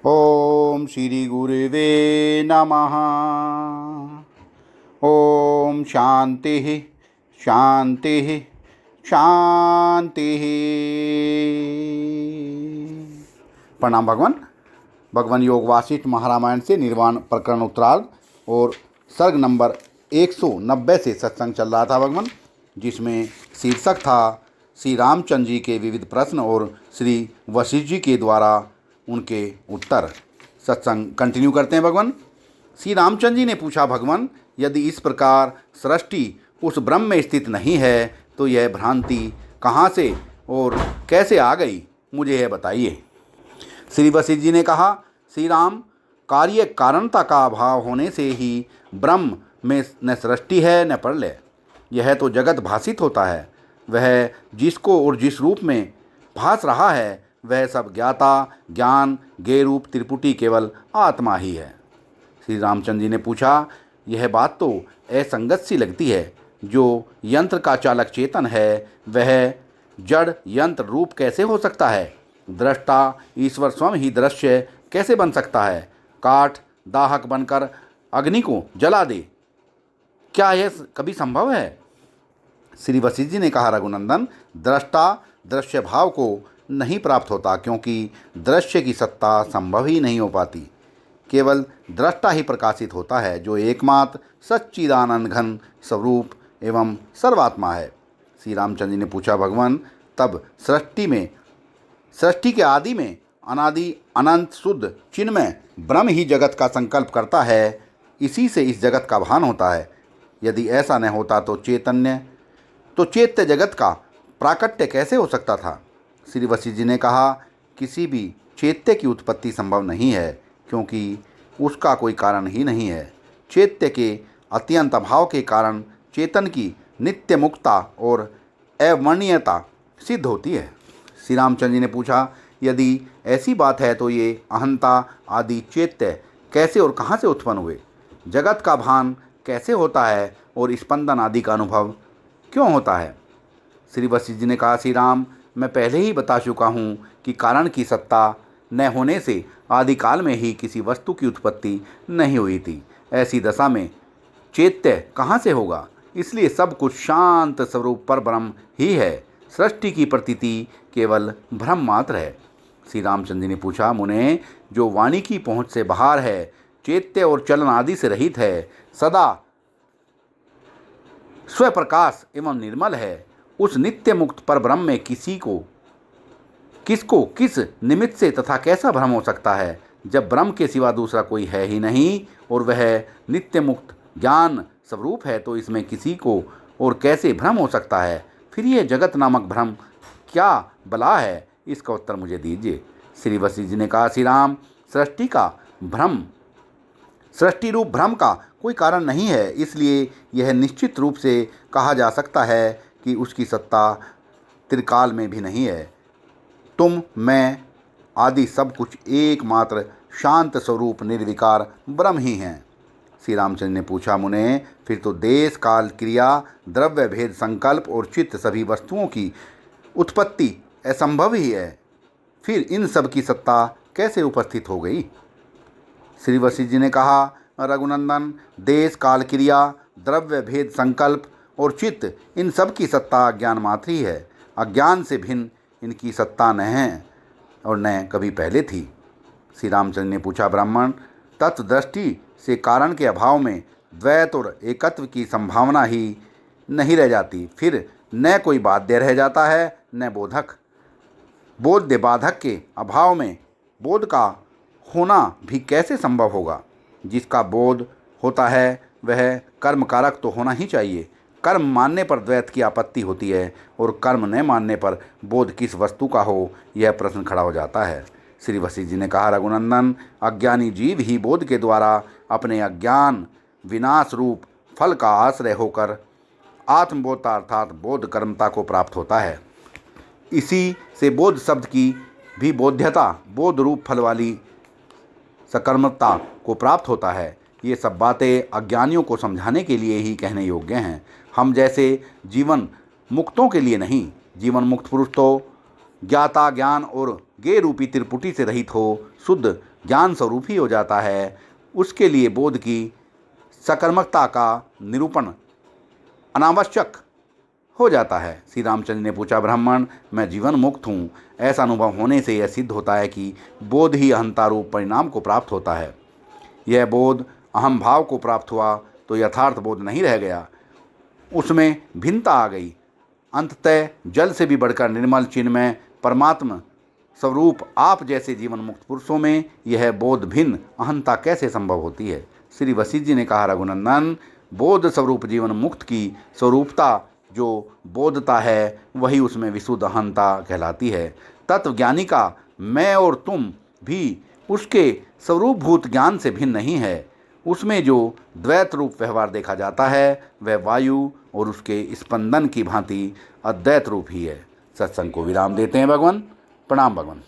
ओम श्री गुरुवे नमः। ओम शांति शांति शांति। प्रणाम भगवान। भगवान योग वासिष्ठ महारामायण से निर्वाण प्रकरण उत्तरार्ध और सर्ग नंबर 190 से सत्संग चल रहा था भगवान, जिसमें शीर्षक था श्री रामचंद्र जी के विविध प्रश्न और श्री वशिष्ठ जी के द्वारा उनके उत्तर। सत्संग कंटिन्यू करते हैं भगवान। श्री रामचंद्र जी ने पूछा, भगवान यदि इस प्रकार सृष्टि उस ब्रह्म में स्थित नहीं है तो यह भ्रांति कहाँ से और कैसे आ गई, मुझे यह बताइए। श्री वशिष्ठ जी ने कहा, श्री राम, कार्य कारणता का अभाव होने से ही ब्रह्म में न सृष्टि है न प्रलय। यह तो जगत भासित होता है, वह जिसको और जिस रूप में भास रहा है वह सब ज्ञाता ज्ञान ज्ञेय रूप त्रिपुटी केवल आत्मा ही है। श्री रामचंद्र जी ने पूछा, यह बात तो असंगत सी लगती है। जो यंत्र का चालक चेतन है वह जड़ यंत्र रूप कैसे हो सकता है? दृष्टा ईश्वर स्वयं ही दृश्य कैसे बन सकता है? काठ दाहक बनकर अग्नि को जला दे, क्या यह कभी संभव है? श्री वशिष्ठ जी ने कहा, रघुनंदन, दृष्टा दृश्य भाव को नहीं प्राप्त होता, क्योंकि दृश्य की सत्ता संभव ही नहीं हो पाती। केवल दृष्टा ही प्रकाशित होता है, जो एकमात्र सच्चिदानंद घन स्वरूप एवं सर्वात्मा है। श्री रामचंद्र जी ने पूछा, भगवान तब सृष्टि के आदि में अनादि अनंत शुद्ध चिन्मय ब्रह्म ही जगत का संकल्प करता है, इसी से इस जगत का भान होता है। यदि ऐसा न होता तो चैत्य जगत का प्राकट्य कैसे हो सकता था? श्री वशिष्ठ जी ने कहा, किसी भी चैत्य की उत्पत्ति संभव नहीं है, क्योंकि उसका कोई कारण ही नहीं है। चैत्य के अत्यंत अभाव के कारण चेतन की नित्य मुक्ता और अवर्णनीयता सिद्ध होती है। श्री रामचंद्र जी ने पूछा, यदि ऐसी बात है तो ये अहंता आदि चैत्य कैसे और कहाँ से उत्पन्न हुए? जगत का भान कैसे होता है और स्पंदन आदि का अनुभव क्यों होता है? श्री वशिष्ठ जी ने कहा, श्री राम, मैं पहले ही बता चुका हूँ कि कारण की सत्ता न होने से आदिकाल में ही किसी वस्तु की उत्पत्ति नहीं हुई थी। ऐसी दशा में चैत्य कहाँ से होगा? इसलिए सब कुछ शांत स्वरूप पर ब्रह्म ही है। सृष्टि की प्रतीति केवल भ्रम मात्र है। श्री रामचंद्र जी ने पूछा, मुने, जो वाणी की पहुँच से बाहर है, चैत्य और चलन आदि से रहित है, सदा स्वप्रकाश एवं निर्मल है, उस नित्य मुक्त पर ब्रह्म में किसको किस निमित्त से तथा कैसा भ्रम हो सकता है? जब ब्रह्म के सिवा दूसरा कोई है ही नहीं और वह नित्य मुक्त ज्ञान स्वरूप है, तो इसमें किसी को और कैसे भ्रम हो सकता है? फिर यह जगत नामक भ्रम क्या बला है, इसका उत्तर मुझे दीजिए। श्री वशिष्ठ जी ने कहा, श्री राम, सृष्टि रूप भ्रम का कोई कारण नहीं है, इसलिए यह निश्चित रूप से कहा जा सकता है कि उसकी सत्ता त्रिकाल में भी नहीं है। तुम मैं आदि सब कुछ एकमात्र शांत स्वरूप निर्विकार ब्रह्म ही हैं। श्री रामचंद्र ने पूछा, मुने, फिर तो देश काल क्रिया द्रव्य भेद संकल्प और चित्त सभी वस्तुओं की उत्पत्ति असंभव ही है, फिर इन सब की सत्ता कैसे उपस्थित हो गई? श्री वशिष्ठ जी ने कहा, रघुनंदन, देश काल क्रिया द्रव्य भेद संकल्प और चित्त इन सब की सत्ता अज्ञान मात्र ही है। अज्ञान से भिन्न इनकी सत्ता न है और न कभी पहले थी। श्री रामचंद्र ने पूछा, ब्राह्मण, तत्दृष्टि से कारण के अभाव में द्वैत और एकत्व की संभावना ही नहीं रह जाती, फिर न कोई बाध्य रह जाता है न बोधक। बोध्य बाधक के अभाव में बोध का होना भी कैसे संभव होगा? जिसका बोध होता है वह कर्म कारक तो होना ही चाहिए। कर्म मानने पर द्वैत की आपत्ति होती है और कर्म न मानने पर बोध किस वस्तु का हो, यह प्रश्न खड़ा हो जाता है। श्री वशिष्ठ जी ने कहा, रघुनंदन, अज्ञानी जीव ही बोध के द्वारा अपने अज्ञान विनाश रूप फल का आश्रय होकर आत्मबोधता अर्थात बोध कर्मता को प्राप्त होता है। इसी से बोध शब्द की भी बोध्यता बोध रूप फल वाली सकर्मता को प्राप्त होता है। ये सब बातें अज्ञानियों को समझाने के लिए ही कहने योग्य हैं, हम जैसे जीवन मुक्तों के लिए नहीं। जीवन मुक्त पुरुष तो ज्ञाता ज्ञान और गे रूपी त्रिपुटी से रहित हो शुद्ध ज्ञान स्वरूप ही हो जाता है, उसके लिए बोध की सकर्मकता का निरूपण अनावश्यक हो जाता है। श्री रामचंद्र ने पूछा, ब्राह्मण, मैं जीवन मुक्त हूँ, ऐसा अनुभव होने से यह सिद्ध होता है कि बोध ही अहंता रूप परिणाम को प्राप्त होता है। यह बोध अहम भाव को प्राप्त हुआ तो यथार्थ बोध नहीं रह गया, उसमें भिन्नता आ गई। अंततः जल से भी बढ़कर निर्मल चिन्मय परमात्मा स्वरूप आप जैसे जीवन मुक्त पुरुषों में यह बोध भिन्न अहंता कैसे संभव होती है। श्री वशिष्ठ जी ने कहा, रघुनंदन, बोध स्वरूप जीवन मुक्त की स्वरूपता जो बोधता है वही उसमें विशुद्ध अहंता कहलाती है। तत्वज्ञानी का मैं और तुम भी उसके स्वरूपभूत ज्ञान से भिन्न नहीं है। उसमें जो द्वैत रूप व्यवहार देखा जाता है वह वायु और उसके स्पंदन की भांति अद्वैत रूप ही है। सत्संग को विराम देते हैं भगवान। प्रणाम भगवान।